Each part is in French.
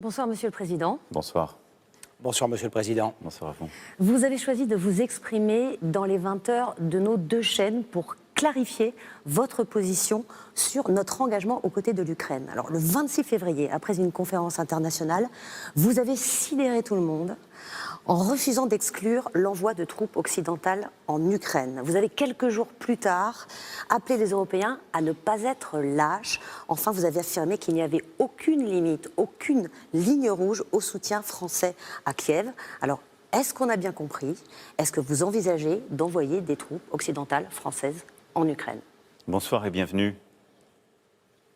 Bonsoir, Monsieur le Président. Bonsoir. Bonsoir, Monsieur le Président. Bonsoir à vous. Vous avez choisi de vous exprimer dans les 20 heures de nos deux chaînes pour clarifier votre position sur notre engagement aux côtés de l'Ukraine. Alors, le 26 février, après une conférence internationale, vous avez sidéré tout le monde en refusant d'exclure l'envoi de troupes occidentales en Ukraine. Vous avez quelques jours plus tard appelé les Européens à ne pas être lâches. Enfin, vous avez affirmé qu'il n'y avait aucune limite, aucune ligne rouge au soutien français à Kiev. Alors, est-ce qu'on a bien compris? Est-ce que vous envisagez d'envoyer des troupes occidentales françaises en Ukraine? Bonsoir et bienvenue.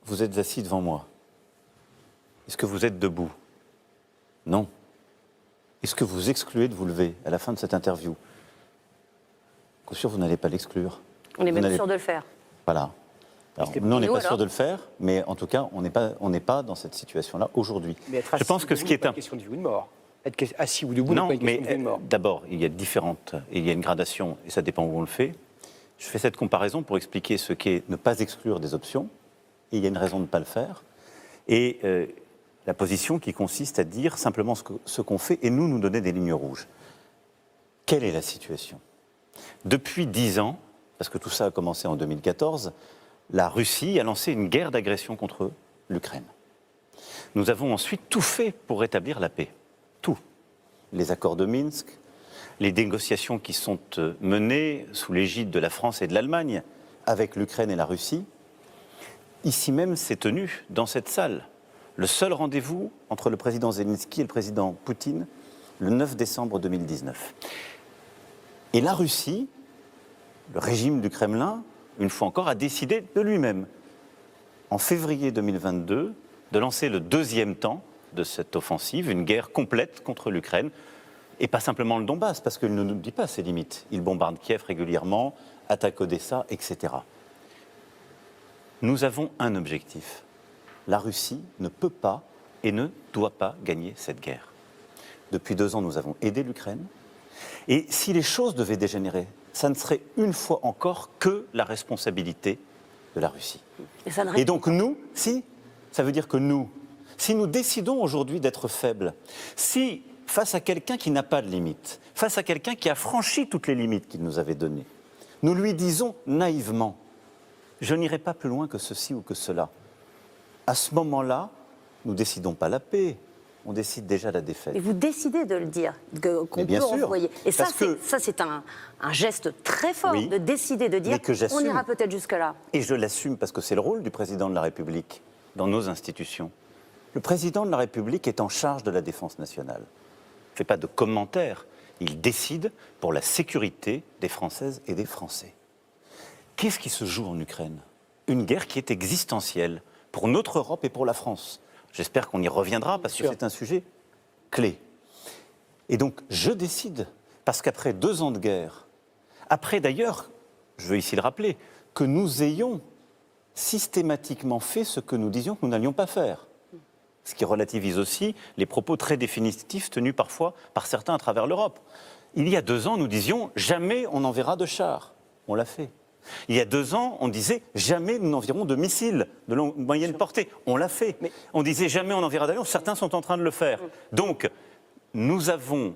Vous êtes assis devant moi. Est-ce que vous êtes debout? Non. Est-ce que vous excluez de vous lever à la fin de cette interview? Bien sûr, vous n'allez pas l'exclure. On est même sûr de le faire. Voilà. Alors, nous, on n'est pas sûr de le faire, mais en tout cas, on n'est pas dans cette situation-là aujourd'hui. Je pense que ce qui est une question de vie ou de mort. Être assis ou debout n'est pas une question de vie ou de mort. D'abord, il y a une gradation, et ça dépend où on le fait. Je fais cette comparaison pour expliquer ce qu'est ne pas exclure des options, et il y a une raison de ne pas le faire. Et la position qui consiste à dire simplement ce qu'on fait et nous donner des lignes rouges. Quelle est la situation? Depuis 10 ans, parce que tout ça a commencé en 2014, la Russie a lancé une guerre d'agression contre l'Ukraine. Nous avons ensuite tout fait pour rétablir la paix. Tout. Les accords de Minsk, les négociations qui sont menées sous l'égide de la France et de l'Allemagne avec l'Ukraine et la Russie. Ici même, s'est tenu, dans cette salle, le seul rendez-vous entre le président Zelensky et le président Poutine, le 9 décembre 2019. Et la Russie, le régime du Kremlin, une fois encore, a décidé de lui-même, en février 2022, de lancer le deuxième temps de cette offensive, une guerre complète contre l'Ukraine, et pas simplement le Donbass, parce qu'il ne nous dit pas ses limites. Il bombarde Kiev régulièrement, attaque Odessa, etc. Nous avons un objectif. La Russie ne peut pas et ne doit pas gagner cette guerre. Depuis 2 ans, nous avons aidé l'Ukraine. Et si les choses devaient dégénérer, ça ne serait une fois encore que la responsabilité de la Russie. Et donc nous, ça veut dire que nous, si nous décidons aujourd'hui d'être faibles, si face à quelqu'un qui n'a pas de limites, face à quelqu'un qui a franchi toutes les limites qu'il nous avait données, nous lui disons naïvement, je n'irai pas plus loin que ceci ou que cela. À ce moment-là, nous ne décidons pas la paix, on décide déjà la défaite. Et vous décidez de le dire, qu'on peut envoyer. Et ça, c'est un geste très fort, oui, de décider de dire on ira peut-être jusque-là. Et je l'assume parce que c'est le rôle du président de la République dans nos institutions. Le président de la République est en charge de la défense nationale. Il ne fait pas de commentaires, il décide pour la sécurité des Françaises et des Français. Qu'est-ce qui se joue en Ukraine? Une guerre qui est existentielle pour notre Europe et pour la France. J'espère qu'on y reviendra parce que c'est un sujet clé. Et donc, je décide, parce qu'après 2 ans de guerre, après d'ailleurs, je veux ici le rappeler, que nous ayons systématiquement fait ce que nous disions que nous n'allions pas faire. Ce qui relativise aussi les propos très définitifs tenus parfois par certains à travers l'Europe. Il y a 2 ans, nous disions « jamais on n'enverra de chars ». On l'a fait. Il y a 2 ans, on disait « jamais nous n'enverrons de missiles de moyenne portée ». On l'a fait. Mais on disait « jamais on n'enverra d'avions ». Certains sont en train de le faire. Donc, nous avons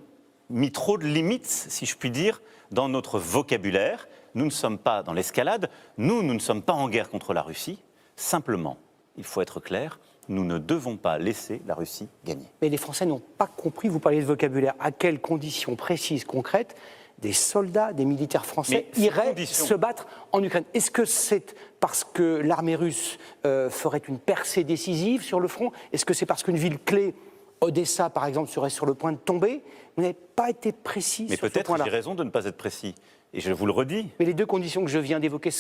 mis trop de limites, si je puis dire, dans notre vocabulaire. Nous ne sommes pas dans l'escalade. Nous ne sommes pas en guerre contre la Russie. Simplement, il faut être clair, nous ne devons pas laisser la Russie gagner. Mais les Français n'ont pas compris, vous parlez de vocabulaire, à quelles conditions précises, concrètes, des soldats, des militaires français iraient se battre en Ukraine. Est-ce que c'est parce que l'armée russe ferait une percée décisive sur le front? Est-ce que c'est parce qu'une ville clé, Odessa par exemple, serait sur le point de tomber? Vous n'avez pas été précis sur ce point-là. Mais peut-être j'ai raison de ne pas être précis. Et je vous le redis. Mais les 2 conditions que je viens d'évoquer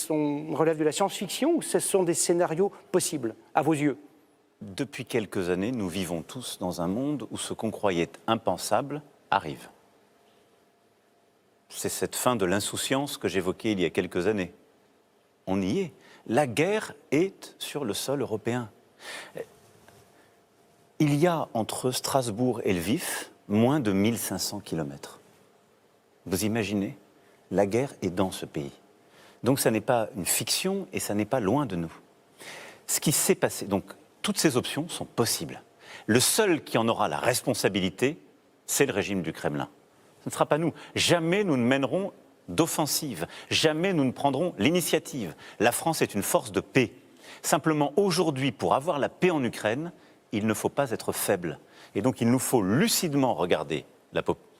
relèvent de la science-fiction ou ce sont des scénarios possibles, à vos yeux? Depuis quelques années, nous vivons tous dans un monde où ce qu'on croyait impensable arrive. C'est cette fin de l'insouciance que j'évoquais il y a quelques années. On y est. La guerre est sur le sol européen. Il y a entre Strasbourg et Lviv moins de 1500 kilomètres. Vous imaginez? La guerre est dans ce pays. Donc ça n'est pas une fiction et ça n'est pas loin de nous. Ce qui s'est passé, donc toutes ces options sont possibles. Le seul qui en aura la responsabilité, c'est le régime du Kremlin. Ce ne sera pas nous. Jamais nous ne mènerons d'offensive. Jamais nous ne prendrons l'initiative. La France est une force de paix. Simplement, aujourd'hui, pour avoir la paix en Ukraine, il ne faut pas être faible. Et donc, il nous faut lucidement regarder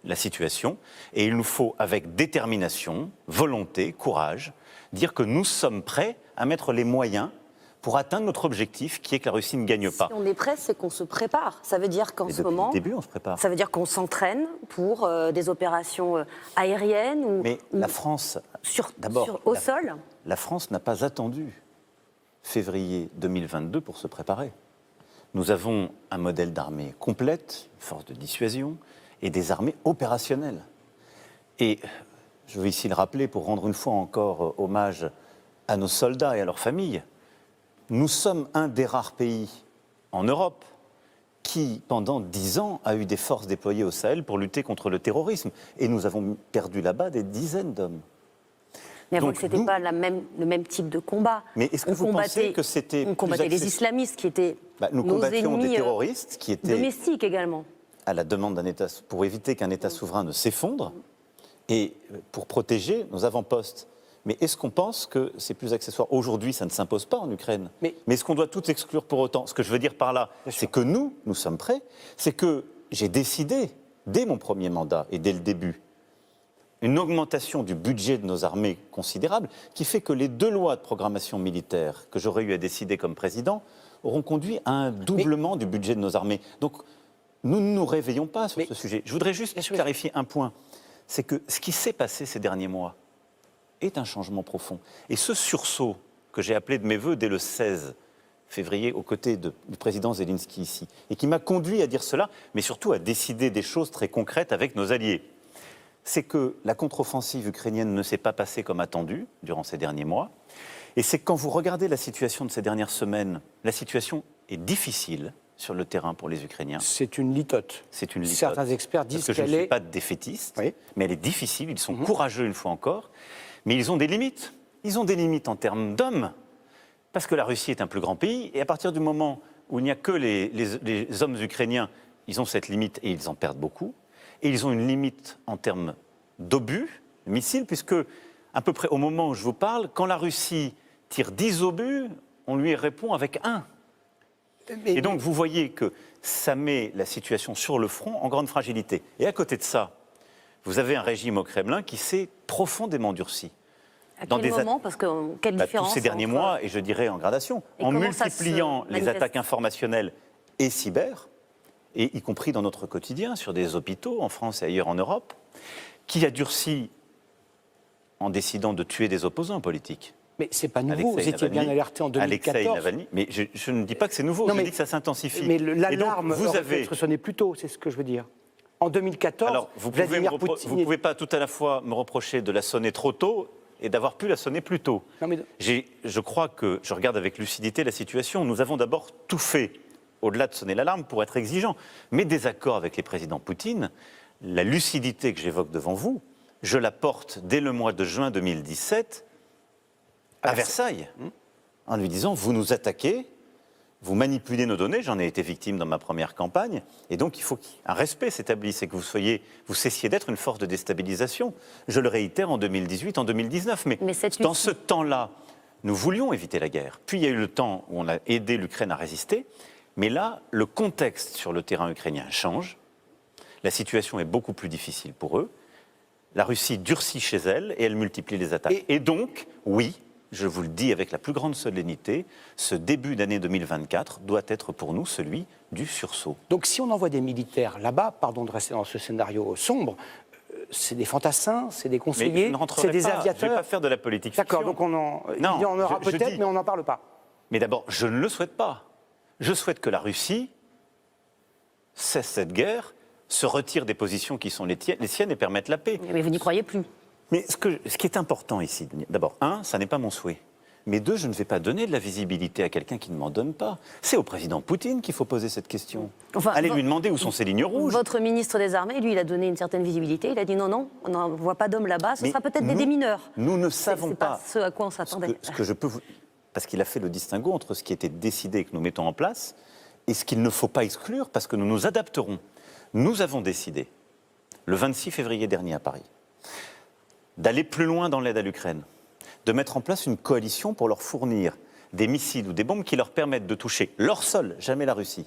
la situation et il nous faut, avec détermination, volonté, courage, dire que nous sommes prêts à mettre les moyens pour atteindre notre objectif, qui est que la Russie ne gagne pas. Si on est prêt, c'est qu'on se prépare. Ça veut dire qu'en ce moment, depuis le début, on se prépare. Ça veut dire qu'on s'entraîne pour des opérations aériennes ou, Mais la France, au sol. La France n'a pas attendu février 2022 pour se préparer. Nous avons un modèle d'armée complète, une force de dissuasion et des armées opérationnelles. Et je veux ici le rappeler pour rendre une fois encore hommage à nos soldats et à leurs familles. Nous sommes un des rares pays en Europe qui, pendant 10 ans, a eu des forces déployées au Sahel pour lutter contre le terrorisme. Et nous avons perdu là-bas des dizaines d'hommes. Mais donc, ce n'était pas le même type de combat. Mais est-ce que vous pensez que c'était on combattait les islamistes qui étaient nous nos combattions ennemis des terroristes qui étaient domestiques également. À la demande d'un État, pour éviter qu'un État souverain ne s'effondre et pour protéger nos avant-postes. Mais est-ce qu'on pense que c'est plus accessoire? Aujourd'hui, ça ne s'impose pas en Ukraine. Mais est-ce qu'on doit tout exclure pour autant? Ce que je veux dire par là, c'est que nous sommes prêts. C'est que j'ai décidé, dès mon premier mandat et dès le début, une augmentation du budget de nos armées considérable, qui fait que les 2 lois de programmation militaire que j'aurais eu à décider comme président auront conduit à un doublement du budget de nos armées. Donc, nous ne nous réveillons pas sur ce sujet. Je voudrais juste clarifier un point. C'est que ce qui s'est passé ces derniers mois est un changement profond. Et ce sursaut que j'ai appelé de mes voeux dès le 16 février, aux côtés du président Zelensky ici, et qui m'a conduit à dire cela, mais surtout à décider des choses très concrètes avec nos alliés, c'est que la contre-offensive ukrainienne ne s'est pas passée comme attendu durant ces derniers mois. Et c'est que quand vous regardez la situation de ces dernières semaines, la situation est difficile sur le terrain pour les Ukrainiens. C'est une litote. C'est une litote. Certains experts disent qu'elle est... Parce que je ne suis pas défaitiste, oui, mais elle est difficile, ils sont courageux une fois encore, mais ils ont des limites. Ils ont des limites en termes d'hommes, parce que la Russie est un plus grand pays, et à partir du moment où il n'y a que les hommes ukrainiens, ils ont cette limite et ils en perdent beaucoup. Et ils ont une limite en termes d'obus, de missiles, puisque à peu près au moment où je vous parle, quand la Russie tire 10 obus, on lui répond avec 1. Et donc vous voyez que ça met la situation sur le front en grande fragilité. Et à côté de ça, vous avez un régime au Kremlin qui s'est profondément durci. À quel moment? Parce que quelle différence tous ces derniers mois, et je dirais en gradation, en multipliant les attaques informationnelles et cyber, et y compris dans notre quotidien, sur des hôpitaux, en France et ailleurs en Europe, qui a durci en décidant de tuer des opposants politiques. Mais c'est pas nouveau, vous étiez bien alerté en 2014. Alexei Navalny, mais je ne dis pas que c'est nouveau, je dis que ça s'intensifie. Mais l'alarme aurait pu être sonnée plus tôt, c'est ce que je veux dire. En 2014, alors, vous ne pouvez pas tout à la fois me reprocher de la sonner trop tôt et d'avoir pu la sonner plus tôt. Je crois que je regarde avec lucidité la situation. Nous avons d'abord tout fait, au-delà de sonner l'alarme, pour être exigeants. Mes désaccords avec les présidents Poutine, la lucidité que j'évoque devant vous, je la porte dès le mois de juin 2017 à Versailles, en lui disant « vous nous attaquez, vous manipulez nos données », j'en ai été victime dans ma première campagne, et donc il faut qu'un respect s'établisse et que vous cessiez d'être une force de déstabilisation. Je le réitère en 2018, en 2019, mais dans ce temps-là, nous voulions éviter la guerre. Puis il y a eu le temps où on a aidé l'Ukraine à résister, mais là, le contexte sur le terrain ukrainien change, la situation est beaucoup plus difficile pour eux, la Russie durcit chez elle et elle multiplie les attaques. Et donc, oui, je vous le dis avec la plus grande solennité, ce début d'année 2024 doit être pour nous celui du sursaut. Donc si on envoie des militaires là-bas, pardon de rester dans ce scénario sombre, c'est des fantassins, c'est des conseillers, c'est des aviateurs. Je ne vais pas faire de la politique fiction. D'accord, donc il y en aura peut-être, mais on n'en parle pas. Mais d'abord, je ne le souhaite pas. Je souhaite que la Russie cesse cette guerre, se retire des positions qui sont les siennes et permette la paix. Mais vous n'y croyez plus. Mais ce qui est important ici, d'abord, ça n'est pas mon souhait. Mais 2, je ne vais pas donner de la visibilité à quelqu'un qui ne m'en donne pas. C'est au président Poutine qu'il faut poser cette question. Allez lui demander où sont ses lignes rouges. Votre ministre des Armées, lui, il a donné une certaine visibilité. Il a dit non, on n'envoie pas d'hommes là-bas, ce sera peut-être des démineurs. Nous ne savons pas ce à quoi on s'attendait. Ce que je peux vous... Parce qu'il a fait le distinguo entre ce qui était décidé et que nous mettons en place et ce qu'il ne faut pas exclure, parce que nous nous adapterons. Nous avons décidé, le 26 février dernier à Paris, d'aller plus loin dans l'aide à l'Ukraine, de mettre en place une coalition pour leur fournir des missiles ou des bombes qui leur permettent de toucher leur sol, jamais la Russie,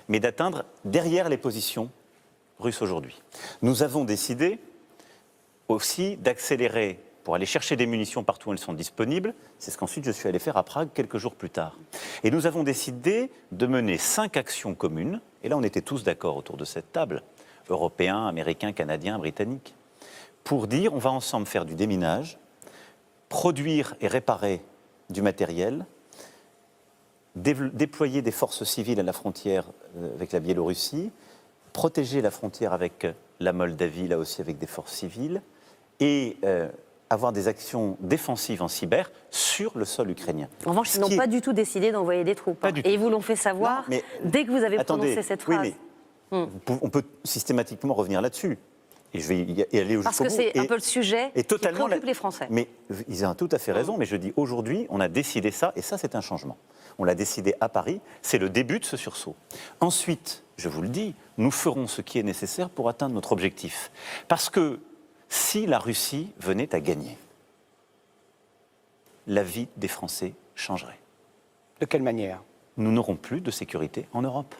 mais d'atteindre derrière les positions russes aujourd'hui. Nous avons décidé aussi d'accélérer pour aller chercher des munitions partout où elles sont disponibles. C'est ce qu'ensuite je suis allé faire à Prague quelques jours plus tard. Et nous avons décidé de mener 5 actions communes, et là on était tous d'accord autour de cette table, Européens, Américains, Canadiens, Britanniques, pour dire on va ensemble faire du déminage, produire et réparer du matériel, déployer des forces civiles à la frontière avec la Biélorussie, protéger la frontière avec la Moldavie, là aussi avec des forces civiles, et avoir des actions défensives en cyber sur le sol ukrainien. En revanche, ils n'ont pas du tout décidé d'envoyer des troupes. Et ils vous l'ont fait savoir dès que vous avez prononcé cette phrase. Oui, mais on peut systématiquement revenir là-dessus. Et je vais y aller jusqu'au bout. Parce que c'est un peu le sujet qui préoccupe les Français. Mais ils ont tout à fait raison, mais je dis aujourd'hui, on a décidé ça, et ça c'est un changement. On l'a décidé à Paris, c'est le début de ce sursaut. Ensuite, je vous le dis, nous ferons ce qui est nécessaire pour atteindre notre objectif. Parce que si la Russie venait à gagner, la vie des Français changerait. De quelle manière? Nous n'aurons plus de sécurité en Europe.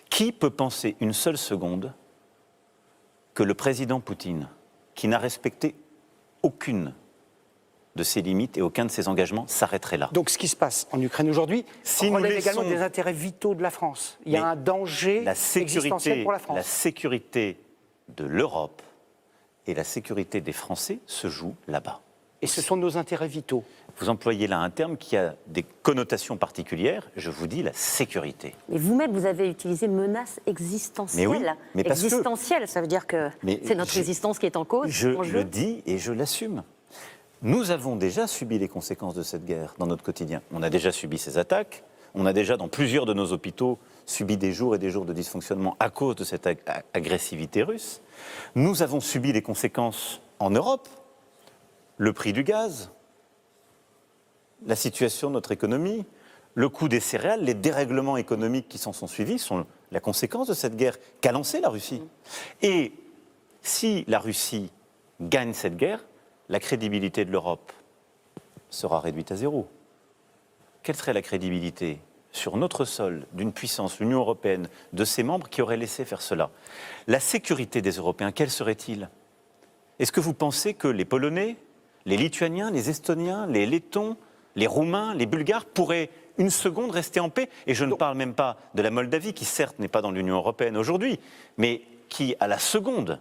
Qui peut penser une seule seconde que le président Poutine, qui n'a respecté aucune de ses limites et aucun de ses engagements, s'arrêterait là? Donc ce qui se passe en Ukraine aujourd'hui relève également des intérêts vitaux de la France. Il y a un danger existentiel pour la France. La sécurité de l'Europe et la sécurité des Français se jouent là-bas. Et ce sont nos intérêts vitaux. Vous employez là un terme qui a des connotations particulières, je vous dis la sécurité. Et vous-même, vous avez utilisé menace existentielle. Mais oui, mais existentielle, ça veut dire que c'est notre résistance qui est en cause. Je le dis et je l'assume. Nous avons déjà subi les conséquences de cette guerre dans notre quotidien. On a déjà subi ces attaques, on a déjà dans plusieurs de nos hôpitaux subi des jours et des jours de dysfonctionnement à cause de cette agressivité russe. Nous avons subi les conséquences en Europe, le prix du gaz, la situation de notre économie, le coût des céréales, les dérèglements économiques qui s'en sont suivis sont la conséquence de cette guerre qu'a lancée la Russie. Et si la Russie gagne cette guerre, la crédibilité de l'Europe sera réduite à zéro. Quelle serait la crédibilité sur notre sol d'une puissance, l'Union européenne, de ses membres qui auraient laissé faire cela? La sécurité des Européens, quelle serait-il? Est-ce que vous pensez que les Polonais, les Lituaniens, les Estoniens, les Lettons, les Roumains, les Bulgares pourraient une seconde rester en paix? Et je ne parle même pas de la Moldavie, qui certes n'est pas dans l'Union européenne aujourd'hui, mais qui, à la seconde,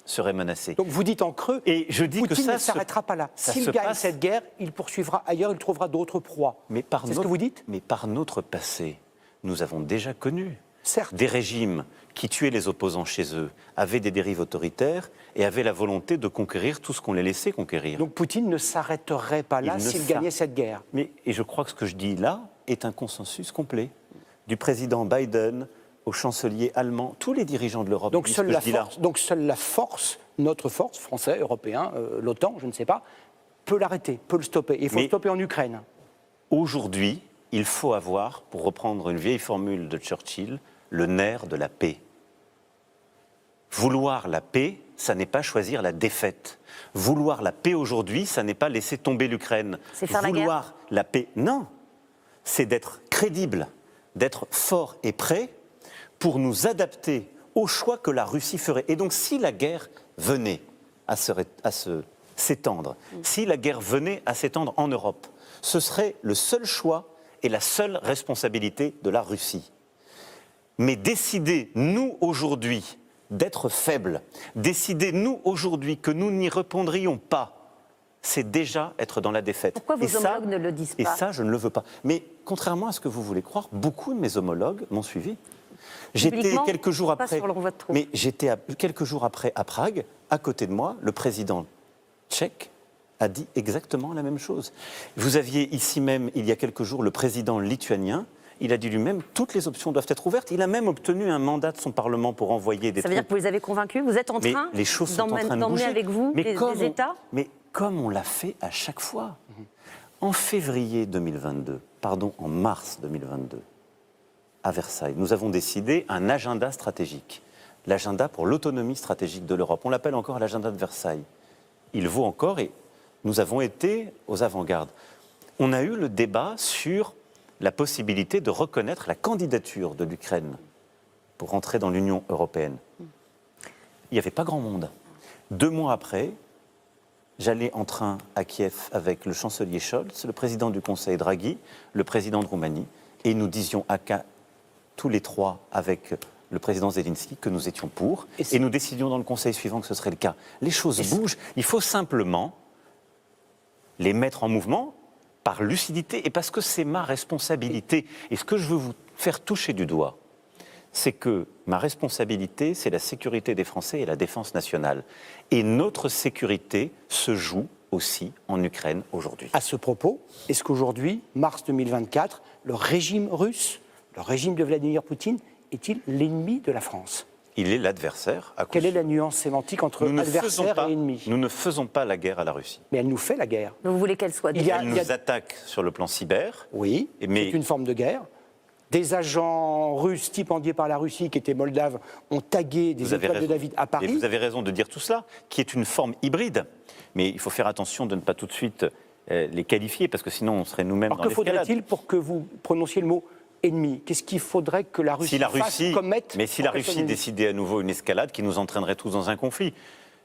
serait menacée. Donc vous dites en creux, et je dis Poutine que ça ne s'arrêtera pas là. S'il gagne cette guerre, il poursuivra ailleurs, il trouvera d'autres proies. C'est ce que vous dites? Mais par notre passé, nous avons déjà connu certes des régimes qui tuaient les opposants chez eux, avaient des dérives autoritaires et avaient la volonté de conquérir tout ce qu'on les laissait conquérir. Donc Poutine ne s'arrêterait pas là s'il gagnait cette guerre. Et je crois que ce que je dis là est un consensus complet du président Biden au chancelier allemand, tous les dirigeants de l'Europe. Donc seule la force, notre force, français, européen, l'OTAN, je ne sais pas, peut l'arrêter, peut le stopper. Il faut le stopper en Ukraine. Aujourd'hui, il faut avoir, pour reprendre une vieille formule de Churchill, le nerf de la paix. Vouloir la paix, ça n'est pas choisir la défaite. Vouloir la paix aujourd'hui, ça n'est pas laisser tomber l'Ukraine. C'est faire la guerre. Vouloir la paix, non. C'est d'être crédible, d'être fort et prêt pour nous adapter au choix que la Russie ferait. Et donc, si la guerre venait à s'étendre, si la guerre venait à s'étendre en Europe, ce serait le seul choix et la seule responsabilité de la Russie. Mais décider, nous, aujourd'hui, d'être faibles, décider, nous, aujourd'hui, que nous n'y répondrions pas, c'est déjà être dans la défaite. Pourquoi vos homologues ne le disent pas? Et ça, je ne le veux pas. Mais contrairement à ce que vous voulez croire, beaucoup de mes homologues m'ont suivi. J'étais quelques jours après, quelques jours après à Prague, à côté de moi, le président tchèque a dit exactement la même chose. Vous aviez ici même, il y a quelques jours, le président lituanien. Il a dit lui-même, toutes les options doivent être ouvertes. Il a même obtenu un mandat de son Parlement pour envoyer des troupes. Ça veut dire que vous les avez convaincus? Vous êtes en train d'emmener avec vous des États? Mais comme on l'a fait à chaque fois. En février 2022, en mars 2022, à Versailles, nous avons décidé un agenda stratégique, l'agenda pour l'autonomie stratégique de l'Europe. On l'appelle encore l'agenda de Versailles. Il vaut encore et nous avons été aux avant-gardes. On a eu le débat sur la possibilité de reconnaître la candidature de l'Ukraine pour entrer dans l'Union européenne. Il n'y avait pas grand monde. 2 mois après, j'allais en train à Kiev avec le chancelier Scholz, le président du Conseil Draghi, le président de Roumanie, et nous disions tous les 3 avec le président Zelensky que nous étions pour, et nous décidions dans le Conseil suivant que ce serait le cas. Les choses bougent, il faut simplement les mettre en mouvement par lucidité et parce que c'est ma responsabilité. Et ce que je veux vous faire toucher du doigt, c'est que ma responsabilité, c'est la sécurité des Français et la défense nationale. Et notre sécurité se joue aussi en Ukraine aujourd'hui. À ce propos, est-ce qu'aujourd'hui, mars 2024, le régime russe, le régime de Vladimir Poutine, est-il l'ennemi de la France ? Il est l'adversaire. Quelle est la nuance sémantique entre adversaire et ennemi ? Nous ne faisons pas la guerre à la Russie. Mais elle nous fait la guerre. Vous voulez qu'elle soit... Elle nous attaque sur le plan cyber. Oui, mais... c'est une forme de guerre. Des agents russes stipendiés par la Russie, qui étaient moldaves, ont tagué des étoiles de David à Paris. Et vous avez raison de dire tout cela, qui est une forme hybride. Mais il faut faire attention de ne pas tout de suite les qualifier, parce que sinon on serait nous-mêmes dans l'escalade. Alors que faudrait-il pour que vous prononciez le mot ennemi ? Qu'est-ce qu'il faudrait que la Russie commette ? Mais si la Russie décidait à nouveau une escalade qui nous entraînerait tous dans un conflit,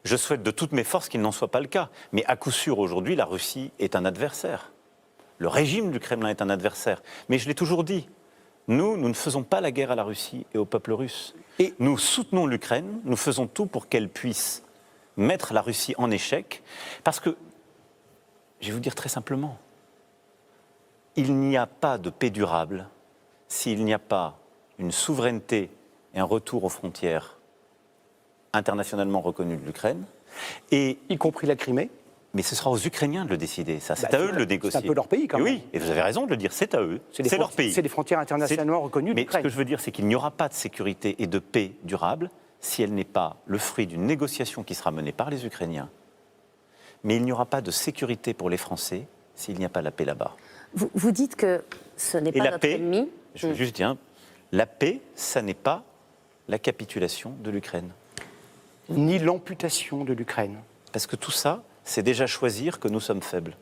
je souhaite de toutes mes forces qu'il n'en soit pas le cas. Mais à coup sûr, aujourd'hui, la Russie est un adversaire. Le régime du Kremlin est un adversaire. Mais je l'ai toujours dit, nous ne faisons pas la guerre à la Russie et au peuple russe. Et nous soutenons l'Ukraine, nous faisons tout pour qu'elle puisse mettre la Russie en échec. Parce que, je vais vous dire très simplement, il n'y a pas de paix durable s'il n'y a pas une souveraineté et un retour aux frontières internationalement reconnues de l'Ukraine. Y compris la Crimée. Mais ce sera aux Ukrainiens de le décider, ça. C'est à eux de le négocier. C'est un peu leur pays, quand même. Oui, et vous avez raison de le dire, c'est à eux. C'est leur pays. C'est des frontières internationalement reconnues de Mais l'Ukraine. ce que je veux dire, c'est qu'il n'y aura pas de sécurité et de paix durable si elle n'est pas le fruit d'une négociation qui sera menée par les Ukrainiens. Mais il n'y aura pas de sécurité pour les Français s'il n'y a pas la paix là-bas. Vous dites que ce n'est pas notre ennemi. Je veux juste dire, la paix, ça n'est pas la capitulation de l'Ukraine. Ni l'amputation de l'Ukraine. Parce que tout ça, c'est déjà choisir que nous sommes faibles.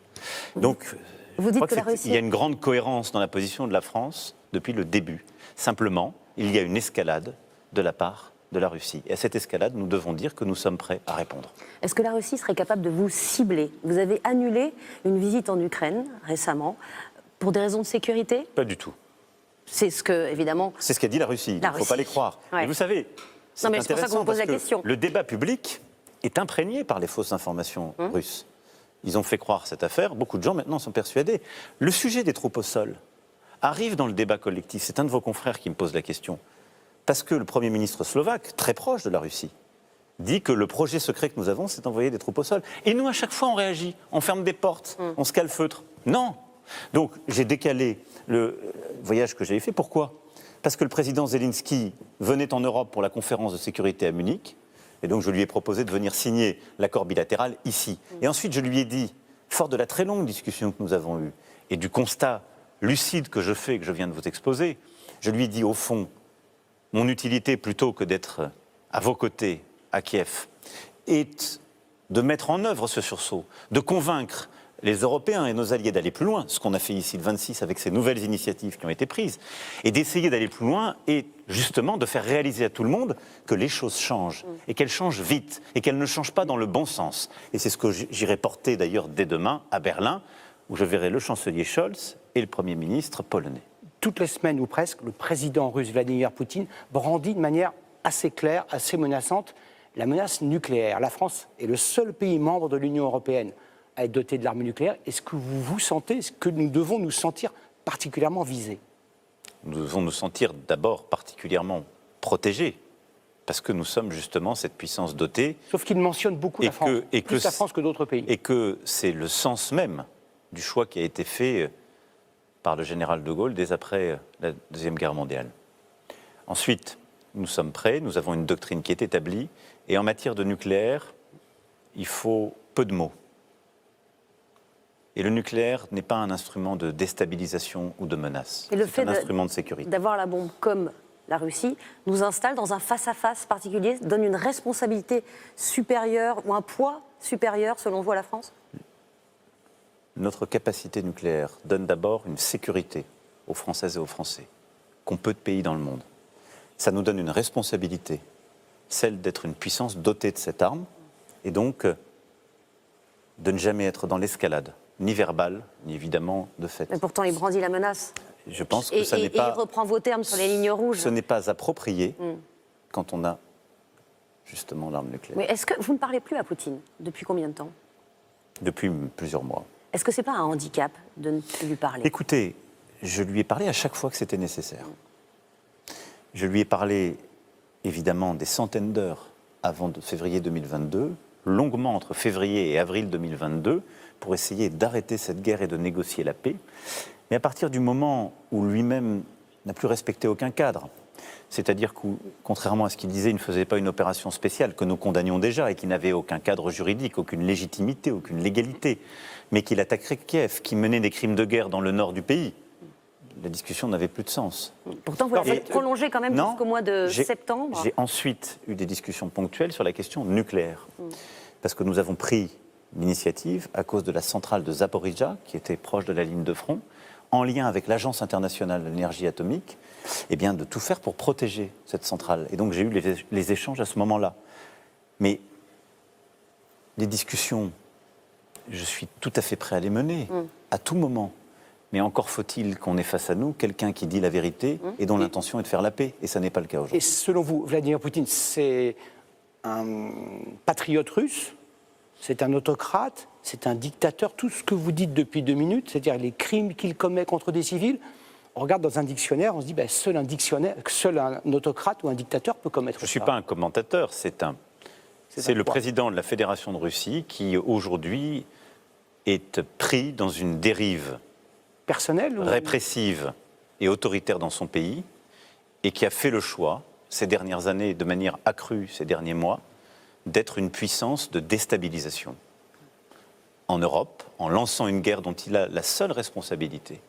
Donc, vous dites que la Russie... il y a une grande cohérence dans la position de la France depuis le début. Simplement, il y a une escalade de la part de la Russie. Et à cette escalade, nous devons dire que nous sommes prêts à répondre. Est-ce que la Russie serait capable de vous cibler ? Vous avez annulé une visite en Ukraine récemment pour des raisons de sécurité ? Pas du tout. C'est ce que, évidemment... C'est ce qu'a dit la Russie. Il ne faut pas les croire. Ouais. Et vous savez, c'est pour ça qu'on vous pose la question. Le débat public est imprégné par les fausses informations russes. Ils ont fait croire cette affaire. Beaucoup de gens maintenant sont persuadés. Le sujet des troupes au sol arrive dans le débat collectif. C'est un de vos confrères qui me pose la question. Parce que le Premier ministre slovaque, très proche de la Russie, dit que le projet secret que nous avons, c'est d'envoyer des troupes au sol. Et nous, à chaque fois, on réagit. On ferme des portes, on se calfeutre. Non. Donc, j'ai décalé le voyage que j'avais fait. Pourquoi ? Parce que le président Zelensky venait en Europe pour la conférence de sécurité à Munich. Et donc, je lui ai proposé de venir signer l'accord bilatéral ici. Et ensuite, je lui ai dit, fort de la très longue discussion que nous avons eue et du constat lucide que je fais, que je viens de vous exposer, je lui ai dit, au fond, mon utilité, plutôt que d'être à vos côtés, à Kiev, est de mettre en œuvre ce sursaut, de convaincre les Européens et nos alliés d'aller plus loin, ce qu'on a fait ici le 26 avec ces nouvelles initiatives qui ont été prises, et d'essayer d'aller plus loin et justement de faire réaliser à tout le monde que les choses changent, et qu'elles changent vite, et qu'elles ne changent pas dans le bon sens. Et c'est ce que j'irai porter d'ailleurs dès demain à Berlin, où je verrai le chancelier Scholz et le Premier ministre polonais. Toutes les semaines ou presque, le président russe Vladimir Poutine brandit de manière assez claire, assez menaçante, la menace nucléaire. La France est le seul pays membre de l'Union européenne à être doté de l'arme nucléaire. Est-ce que vous vous sentez, est-ce que nous devons nous sentir particulièrement visés ? Nous devons nous sentir d'abord particulièrement protégés, parce que nous sommes justement cette puissance dotée. Sauf qu'il mentionne beaucoup la France, plus la France que d'autres pays. Et que c'est le sens même du choix qui a été fait par le général de Gaulle dès après la Deuxième Guerre mondiale. Ensuite, nous sommes prêts, nous avons une doctrine qui est établie, et en matière de nucléaire, il faut peu de mots Et le nucléaire n'est pas un instrument de déstabilisation ou de menace. Et le C'est fait un instrument de sécurité. d'avoir la bombe comme la Russie nous installe dans un face-à-face particulier, donne une responsabilité supérieure ou un poids supérieur, selon vous, à la France? Notre capacité nucléaire donne d'abord une sécurité aux Françaises et aux Français, qu'ont peu de pays dans le monde. Ça nous donne une responsabilité, celle d'être une puissance dotée de cette arme, et donc de ne jamais être dans l'escalade, ni verbale, ni évidemment de fait. Mais pourtant, il brandit la menace. Je pense que ça n'est Et pas... il reprend vos termes sur les lignes rouges. Ce n'est pas approprié quand on a justement l'arme nucléaire. Mais est-ce que vous ne parlez plus à Poutine? Depuis combien de temps? Depuis plusieurs mois. Est-ce que ce n'est pas un handicap de ne plus lui parler? Écoutez, je lui ai parlé à chaque fois que c'était nécessaire. Je lui ai parlé, évidemment, des centaines d'heures avant février 2022, longuement entre février et avril 2022, pour essayer d'arrêter cette guerre et de négocier la paix. Mais à partir du moment où lui-même n'a plus respecté aucun cadre, c'est-à-dire que, contrairement à ce qu'il disait, il ne faisait pas une opération spéciale que nous condamnions déjà et qui n'avait aucun cadre juridique, aucune légitimité, aucune légalité, mais qu'il attaquerait Kiev, qui menait des crimes de guerre dans le nord du pays, la discussion n'avait plus de sens. Pourtant, vous l'avez prolongé quand même jusqu'au mois de septembre. J'ai ensuite eu des discussions ponctuelles sur la question nucléaire. Parce que nous avons pris l'initiative, à cause de la centrale de Zaporizhzhia, qui était proche de la ligne de front, en lien avec l'Agence internationale de l'énergie atomique, eh bien, de tout faire pour protéger cette centrale. Et donc j'ai eu les échanges à ce moment-là. Mais les discussions, je suis tout à fait prêt à les mener, à tout moment. Mais encore faut-il qu'on ait face à nous quelqu'un qui dit la vérité et dont l'intention est de faire la paix. Et ça n'est pas le cas aujourd'hui. Et selon vous, Vladimir Poutine, c'est un patriote russe? C'est un autocrate? C'est un dictateur? Tout ce que vous dites depuis 2 minutes, c'est-à-dire les crimes qu'il commet contre des civils, on regarde dans un dictionnaire, on se dit ben, seul un autocrate ou un dictateur peut commettre ça. Je ne suis pas un commentateur, c'est le président de la Fédération de Russie qui aujourd'hui est pris dans une dérive personnelle répressive et autoritaire dans son pays et qui a fait le choix, ces dernières années, de manière accrue ces derniers mois, d'être une puissance de déstabilisation en Europe, en lançant une guerre dont il a la seule responsabilité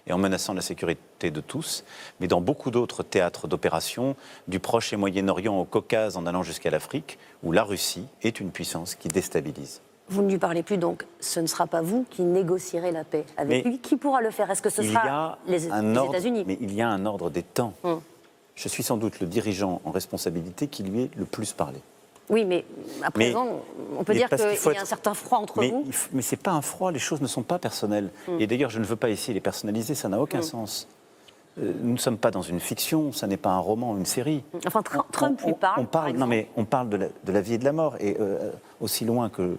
et en menaçant la sécurité de tous, mais dans beaucoup d'autres théâtres d'opération, du Proche et Moyen-Orient au Caucase en allant jusqu'à l'Afrique, où la Russie est une puissance qui déstabilise. Vous ne lui parlez plus, donc ce ne sera pas vous qui négocierez la paix avec lui. Qui pourra le faire? Est-ce que ce sera les États-Unis? Mais il y a un ordre des temps. Je suis sans doute le dirigeant en responsabilité qui lui est le plus parlé. Oui, mais à présent, on peut dire qu'il y a un certain froid entre vous. Mais ce n'est pas un froid, les choses ne sont pas personnelles. Et d'ailleurs, je ne veux pas essayer de les personnaliser, ça n'a aucun sens. Nous ne sommes pas dans une fiction, ça n'est pas un roman, une série. Enfin, Trump lui parle, par exemple. Non, mais on parle de la vie et de la mort. Et aussi loin que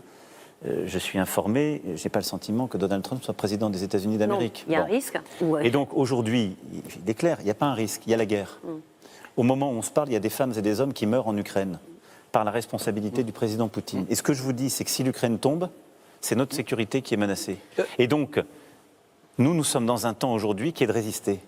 je suis informé, je n'ai pas le sentiment que Donald Trump soit président des États-Unis d'Amérique. Il y a un risque. Et donc aujourd'hui, il est clair, il n'y a pas un risque, il y a la guerre. Au moment où on se parle, il y a des femmes et des hommes qui meurent en Ukraine par la responsabilité du président Poutine. Et ce que je vous dis, c'est que si l'Ukraine tombe, c'est notre sécurité qui est menacée. Et donc, nous sommes dans un temps aujourd'hui qui est de résister.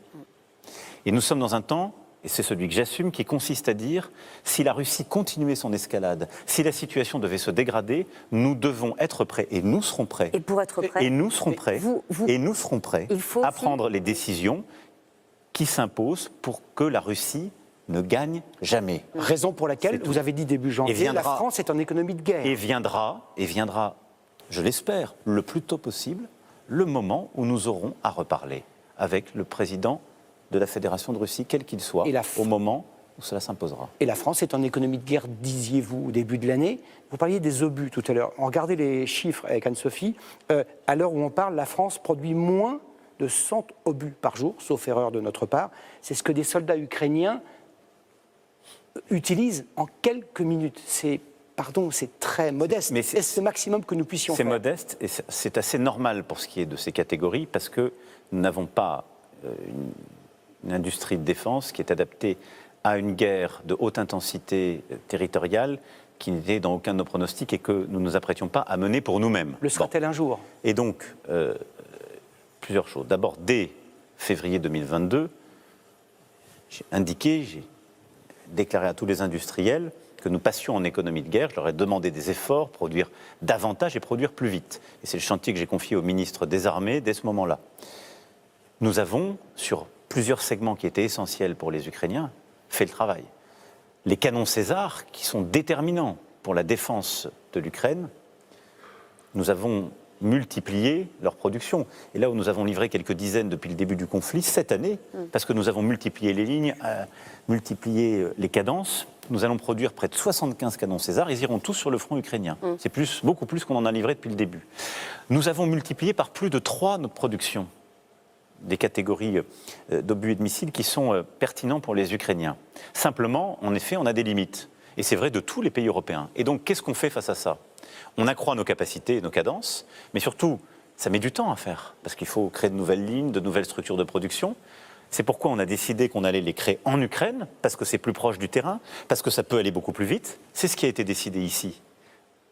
Et nous sommes dans un temps, et c'est celui que j'assume, qui consiste à dire, si la Russie continuait son escalade, si la situation devait se dégrader, nous devons être prêts, et nous serons prêts. Et pour être prêts, et nous serons prêts, et nous serons prêts à prendre les décisions qui s'imposent pour que la Russie ne gagne jamais. Raison pour laquelle, vous avez dit début janvier, la France est en économie de guerre. Et viendra, je l'espère, le plus tôt possible, le moment où nous aurons à reparler avec le président de la Fédération de Russie, quel qu'il soit, au moment où cela s'imposera. Et la France est en économie de guerre, disiez-vous, au début de l'année. Vous parliez des obus tout à l'heure. On regardait les chiffres avec Anne-Sophie. À l'heure où on parle, la France produit moins de 100 obus par jour, sauf erreur de notre part. C'est ce que des soldats ukrainiens utilisent en quelques minutes. C'est très modeste. Mais c'est le maximum que nous puissions faire. C'est modeste et c'est assez normal pour ce qui est de ces catégories parce que nous n'avons pas une industrie de défense qui est adaptée à une guerre de haute intensité territoriale qui n'était dans aucun de nos pronostics et que nous ne nous apprêtions pas à mener pour nous-mêmes. Le sera-t-elle un jour? Et donc, plusieurs choses. D'abord, dès février 2022, j'ai déclaré à tous les industriels que nous passions en économie de guerre. Je leur ai demandé des efforts, produire davantage et produire plus vite. Et c'est le chantier que j'ai confié au ministre des Armées dès ce moment-là. Nous avons, sur plusieurs segments qui étaient essentiels pour les Ukrainiens, fait le travail. Les canons César, qui sont déterminants pour la défense de l'Ukraine, nous avons multiplié leur production. Et là où nous avons livré quelques dizaines depuis le début du conflit, cette année, parce que nous avons multiplié les lignes, multiplié les cadences, nous allons produire près de 75 canons César, ils iront tous sur le front ukrainien. C'est beaucoup plus qu'on en a livré depuis le début. Nous avons multiplié par plus de 3 notre production des catégories d'obus et de missiles qui sont pertinents pour les Ukrainiens. Simplement, en effet, on a des limites. Et c'est vrai de tous les pays européens. Et donc, qu'est-ce qu'on fait face à ça ? On accroît nos capacités et nos cadences, mais surtout, ça met du temps à faire, parce qu'il faut créer de nouvelles lignes, de nouvelles structures de production. C'est pourquoi on a décidé qu'on allait les créer en Ukraine, parce que c'est plus proche du terrain, parce que ça peut aller beaucoup plus vite. C'est ce qui a été décidé ici,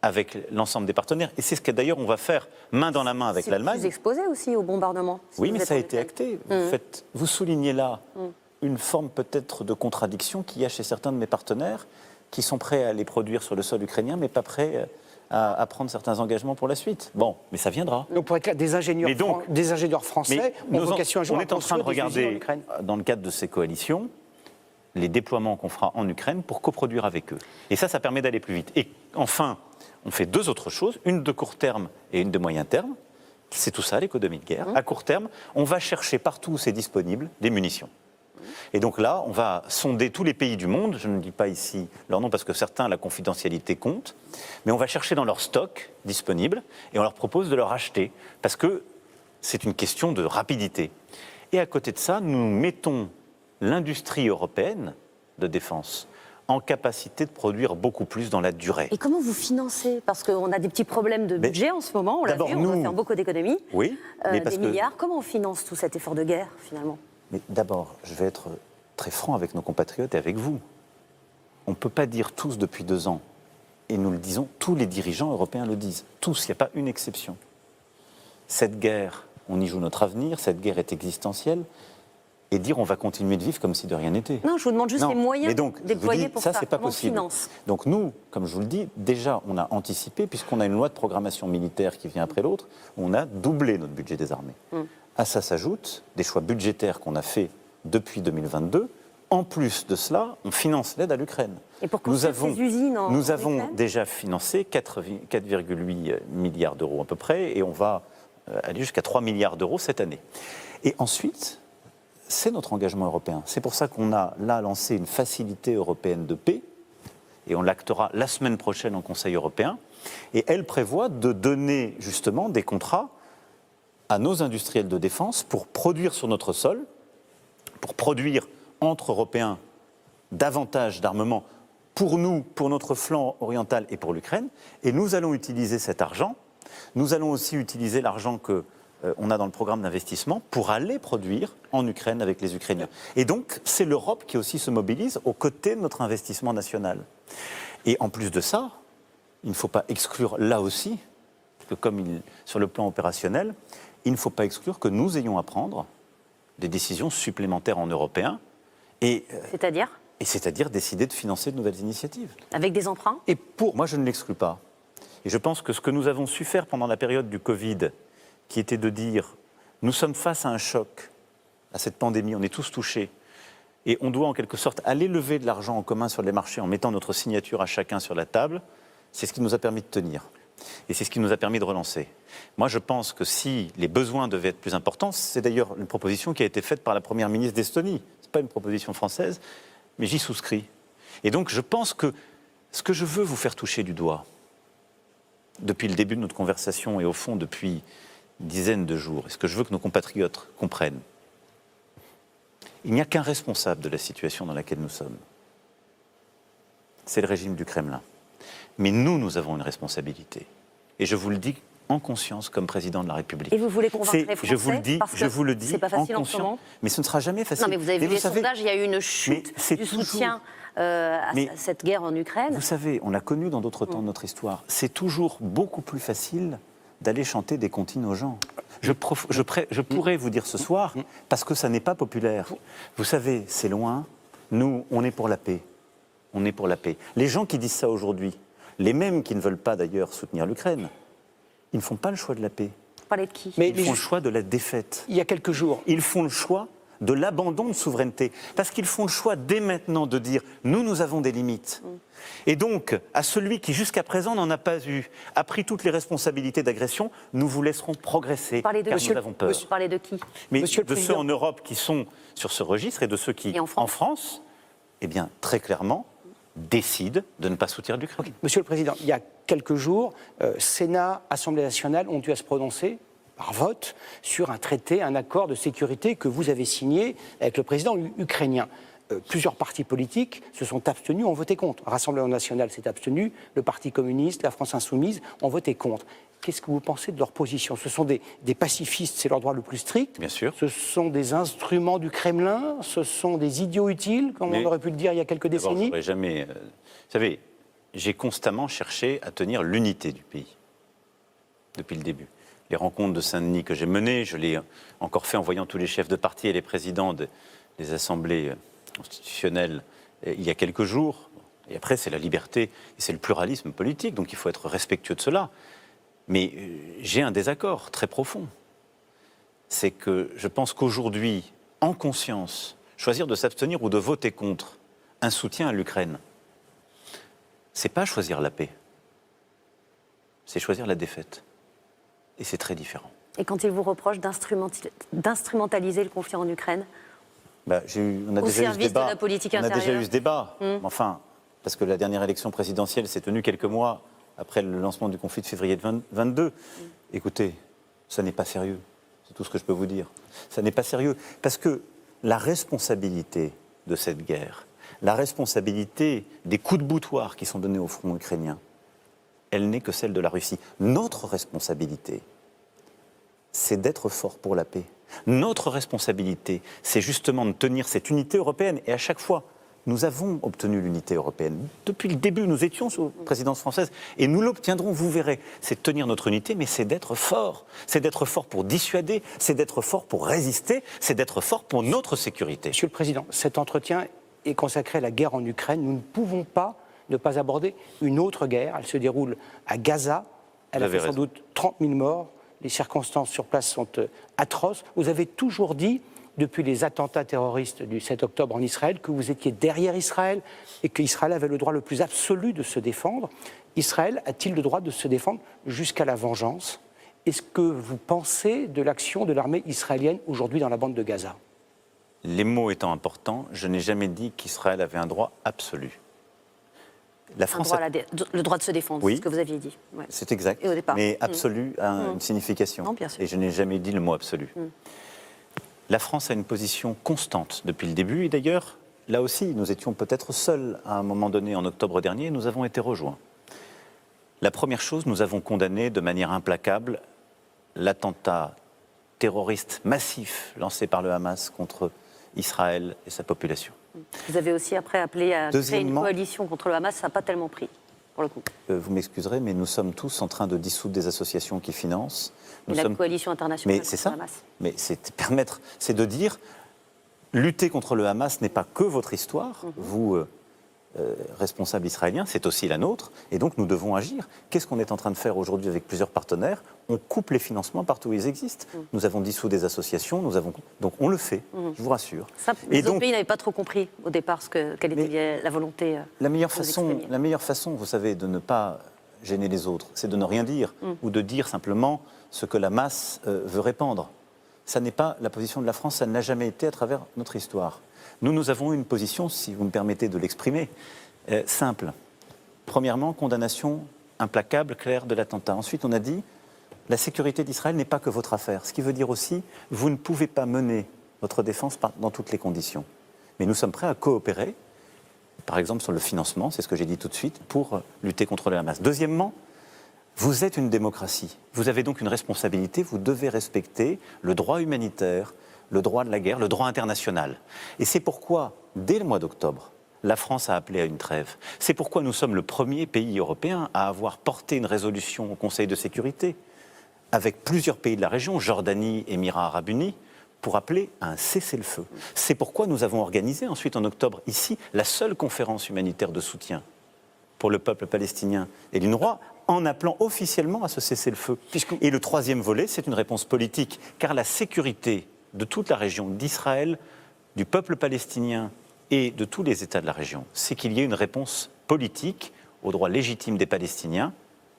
avec l'ensemble des partenaires. Et c'est ce que d'ailleurs on va faire main dans la main avec l'Allemagne. C'est plus exposé aussi au bombardement. Oui, mais ça a été acté. Vous soulignez là une forme peut-être de contradiction qu'il y a chez certains de mes partenaires qui sont prêts à les produire sur le sol ukrainien, mais pas prêts à prendre certains engagements pour la suite. Bon, mais ça viendra. Donc pour être clair, des ingénieurs français ont vocation un jour on à est en train de regarder, Ukraine. dans le cadre de ces coalitions, les déploiements qu'on fera en Ukraine pour coproduire avec eux. Et ça permet d'aller plus vite. Et enfin, on fait 2 autres choses, une de court terme et une de moyen terme. C'est tout ça, l'économie de guerre. À court terme, on va chercher partout où c'est disponible des munitions. Et donc là, on va sonder tous les pays du monde, je ne dis pas ici leur nom parce que certains, la confidentialité compte, mais on va chercher dans leur stock disponible et on leur propose de leur acheter parce que c'est une question de rapidité. Et à côté de ça, nous mettons l'industrie européenne de défense en capacité de produire beaucoup plus dans la durée. Et comment vous financez ? Parce qu'on a des petits problèmes de budget en ce moment, on l'a vu, on doit faire beaucoup d'économies, oui, des milliards. Comment on finance tout cet effort de guerre, finalement ? Mais d'abord, je vais être très franc avec nos compatriotes et avec vous. On ne peut pas dire tous depuis 2 ans, et nous le disons, tous les dirigeants européens le disent, tous, il n'y a pas une exception. Cette guerre, on y joue notre avenir, cette guerre est existentielle, et dire on va continuer de vivre comme si de rien n'était. Non, je vous demande juste les moyens déployés pour ça. C'est pas Comment possible. on finance ? Donc nous, comme je vous le dis, déjà on a anticipé, puisqu'on a une loi de programmation militaire qui vient après l'autre, on a doublé notre budget des armées. À ça s'ajoutent des choix budgétaires qu'on a faits depuis 2022. En plus de cela, on finance l'aide à l'Ukraine. Et pour construire ces usines en Nous avons Ukraine déjà financé 4,8 milliards d'euros à peu près, et on va aller jusqu'à 3 milliards d'euros cette année. Et ensuite, c'est notre engagement européen. C'est pour ça qu'on a là lancé une facilité européenne de paix, et on l'actera la semaine prochaine en Conseil européen, et elle prévoit de donner justement des contrats à nos industriels de défense pour produire sur notre sol, pour produire entre Européens davantage d'armement pour nous, pour notre flanc oriental et pour l'Ukraine. Et nous allons utiliser cet argent. Nous allons aussi utiliser l'argent qu'on a dans le programme d'investissement pour aller produire en Ukraine avec les Ukrainiens. Et donc, c'est l'Europe qui aussi se mobilise aux côtés de notre investissement national. Et en plus de ça, il ne faut pas exclure là aussi, que comme sur le plan opérationnel, il ne faut pas exclure que nous ayons à prendre des décisions supplémentaires en européen. C'est-à-dire décider de financer de nouvelles initiatives. Avec des emprunts ? Et moi, je ne l'exclus pas. Et je pense que ce que nous avons su faire pendant la période du Covid, qui était de dire, nous sommes face à un choc, à cette pandémie, on est tous touchés, et on doit en quelque sorte aller lever de l'argent en commun sur les marchés en mettant notre signature à chacun sur la table, c'est ce qui nous a permis de tenir. Et c'est ce qui nous a permis de relancer. Moi, je pense que si les besoins devaient être plus importants, c'est d'ailleurs une proposition qui a été faite par la Première ministre d'Estonie. Ce n'est pas une proposition française, mais j'y souscris. Et donc, je pense que ce que je veux vous faire toucher du doigt, depuis le début de notre conversation et au fond depuis une dizaine de jours, et ce que je veux que nos compatriotes comprennent, il n'y a qu'un responsable de la situation dans laquelle nous sommes. C'est le régime du Kremlin. Mais nous avons une responsabilité. Et je vous le dis en conscience comme président de la République. Et vous voulez convaincre les Français ? Je vous le dis c'est pas facile en en ce conscience. moment. Mais ce ne sera jamais facile. Non, mais vous avez vu les sondages, il y a eu une chute du soutien à cette guerre en Ukraine. Vous savez, on l'a connu dans d'autres temps de notre histoire. C'est toujours beaucoup plus facile d'aller chanter des comptines aux gens. Je pourrais vous dire ce soir, parce que ça n'est pas populaire. Vous savez, c'est loin. Nous, on est pour la paix. on est pour la paix. Les gens qui disent ça aujourd'hui, les mêmes qui ne veulent pas d'ailleurs soutenir l'Ukraine, ils ne font pas le choix de la paix. Vous parlez de qui? Ils font le choix de la défaite. Il y a quelques jours. Ils font le choix de l'abandon de souveraineté. Parce qu'ils font le choix dès maintenant de dire « nous avons des limites ». Et donc, à celui qui jusqu'à présent n'en a pas eu, a pris toutes les responsabilités d'agression, nous vous laisserons progresser, car nous avons peur. Vous parlez de qui? Mais Monsieur le de ceux Président. en Europe qui sont sur ce registre et de ceux qui, Et en France, eh bien, très clairement, décident de ne pas soutenir l'Ukraine. Monsieur le Président, il y a quelques jours, Sénat, Assemblée nationale ont dû à se prononcer par vote sur un traité, un accord de sécurité que vous avez signé avec le président ukrainien. Plusieurs partis politiques se sont abstenus, ont voté contre. Le Rassemblement national s'est abstenu, le Parti communiste, la France insoumise ont voté contre. Qu'est-ce que vous pensez de leur position? Ce sont des pacifistes, c'est leur droit le plus strict. Bien sûr. Ce sont des instruments du Kremlin, ce sont des idiots utiles, comme on aurait pu le dire il y a quelques D'abord, décennies. j'aurais jamais... vous savez, j'ai constamment cherché à tenir l'unité du pays, depuis le début. Les rencontres de Saint-Denis que j'ai menées, je l'ai encore fait en voyant tous les chefs de parti et les présidents des assemblées constitutionnelles il y a quelques jours. Et après, c'est la liberté et c'est le pluralisme politique, donc il faut être respectueux de cela. Mais j'ai un désaccord très profond. C'est que je pense qu'aujourd'hui, en conscience, choisir de s'abstenir ou de voter contre un soutien à l'Ukraine, c'est pas choisir la paix, c'est choisir la défaite. Et c'est très différent. Et quand il vous reproche d'instrumentaliser le conflit en Ukraine, on a au déjà eu ce service de débat. la politique On a intérieure. déjà eu ce débat. Enfin, parce que la dernière élection présidentielle s'est tenue quelques mois après le lancement du conflit de février 2022. Écoutez, ça n'est pas sérieux. C'est tout ce que je peux vous dire. Ça n'est pas sérieux. Parce que la responsabilité de cette guerre, la responsabilité des coups de boutoir qui sont donnés au front ukrainien, elle n'est que celle de la Russie. Notre responsabilité, c'est d'être fort pour la paix. Notre responsabilité, c'est justement de tenir cette unité européenne. Et à chaque fois, nous avons obtenu l'unité européenne. Depuis le début, nous étions sous présidence française. Et nous l'obtiendrons, vous verrez. C'est de tenir notre unité, mais c'est d'être fort. C'est d'être fort pour dissuader, c'est d'être fort pour résister, c'est d'être fort pour notre sécurité. Monsieur le Président, cet entretien est consacré à la guerre en Ukraine. Nous ne pouvons pas ne pas aborder une autre guerre. Elle se déroule à Gaza. Elle a fait sans doute 30 000 morts. Les circonstances sur place sont atroces. Vous avez toujours dit, depuis les attentats terroristes du 7 octobre en Israël, que vous étiez derrière Israël et qu'Israël avait le droit le plus absolu de se défendre. Israël a-t-il le droit de se défendre jusqu'à la vengeance? Est-ce que vous pensez de l'action de l'armée israélienne aujourd'hui dans la bande de Gaza? Les mots étant importants, je n'ai jamais dit qu'Israël avait un droit absolu. La France le droit de se défendre, oui, c'est ce que vous aviez dit. Ouais. C'est exact, Et au départ. mais absolu a une signification. Non, bien sûr. Et je n'ai jamais dit le mot absolu. La France a une position constante depuis le début. Et d'ailleurs, là aussi, nous étions peut-être seuls à un moment donné en octobre dernier. Nous avons été rejoints. La première chose, nous avons condamné de manière implacable l'attentat terroriste massif lancé par le Hamas contre Israël et sa population. Vous avez aussi après appelé à créer une Deuxièmement, coalition contre le Hamas, ça n'a pas tellement pris, pour le coup. Vous m'excuserez, mais nous sommes tous en train de dissoudre des associations qui financent. Et la coalition internationale mais c'est contre ça. le Hamas. Mais c'est de dire, lutter contre le Hamas n'est pas que votre histoire, vous, responsables israéliens, c'est aussi la nôtre, et donc nous devons agir. Qu'est-ce qu'on est en train de faire aujourd'hui avec plusieurs partenaires? On coupe les financements partout où ils existent. Nous avons dissous des associations, donc on le fait, je vous rassure. Ça, les autres pays n'avaient pas trop compris au départ quelle était la volonté. La meilleure façon, vous savez, de ne pas gêner les autres, c'est de ne rien dire, ou de dire simplement ce que la masse veut répandre. Ça n'est pas la position de la France, ça n'a jamais été à travers notre histoire. Nous avons une position, si vous me permettez de l'exprimer, simple. Premièrement, condamnation implacable, claire de l'attentat. Ensuite, on a dit, la sécurité d'Israël n'est pas que votre affaire. Ce qui veut dire aussi, vous ne pouvez pas mener votre défense dans toutes les conditions. Mais nous sommes prêts à coopérer, par exemple sur le financement, c'est ce que j'ai dit tout de suite, pour lutter contre le Hamas. Deuxièmement, vous êtes une démocratie. Vous avez donc une responsabilité, vous devez respecter le droit humanitaire, le droit de la guerre, le droit international. Et c'est pourquoi, dès le mois d'octobre, la France a appelé à une trêve. C'est pourquoi nous sommes le premier pays européen à avoir porté une résolution au Conseil de sécurité, avec plusieurs pays de la région, Jordanie, Émirats arabes unis, pour appeler à un cessez-le-feu. C'est pourquoi nous avons organisé ensuite en octobre ici la seule conférence humanitaire de soutien pour le peuple palestinien et l'UNRWA, en appelant officiellement à ce cessez-le-feu. Et le troisième volet, c'est une réponse politique, car la sécurité de toute la région, d'Israël, du peuple palestinien et de tous les États de la région, c'est qu'il y ait une réponse politique au droit légitime des Palestiniens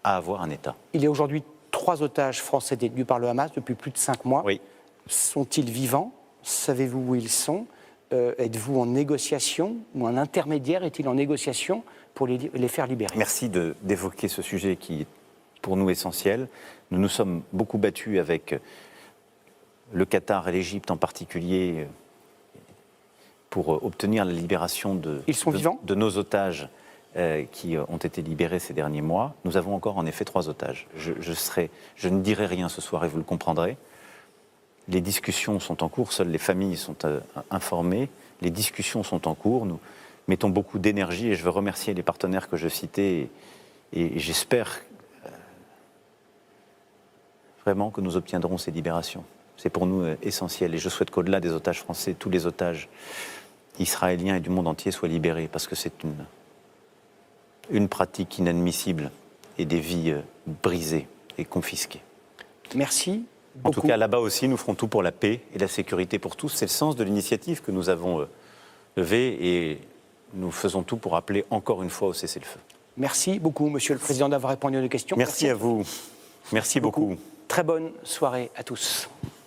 à avoir un État. Il y a aujourd'hui 3 otages français détenus par le Hamas depuis plus de 5 mois. Oui. Sont-ils vivants? Savez-vous où ils sont? Êtes-vous en négociation ou un intermédiaire est-il en négociation pour les faire libérer? Merci d'évoquer ce sujet qui est pour nous essentiel. Nous nous sommes beaucoup battus avec le Qatar et l'Égypte en particulier pour obtenir la libération de nos otages qui ont été libérés ces derniers mois. Nous avons encore en effet 3 otages. Je ne dirai rien ce soir et vous le comprendrez. Les discussions sont en cours, seules les familles sont informées. Les discussions sont en cours. Nous mettons beaucoup d'énergie et je veux remercier les partenaires que je citais et j'espère vraiment que nous obtiendrons ces libérations. C'est pour nous essentiel et je souhaite qu'au-delà des otages français, tous les otages israéliens et du monde entier soient libérés parce que c'est une pratique inadmissible et des vies brisées et confisquées. Merci. En tout cas, là-bas aussi, nous ferons tout pour la paix et la sécurité pour tous. C'est le sens de l'initiative que nous avons levée et nous faisons tout pour appeler encore une fois au cessez-le-feu. Merci beaucoup, Monsieur le Président, d'avoir répondu à nos questions. Merci à vous. Merci beaucoup. Très bonne soirée à tous.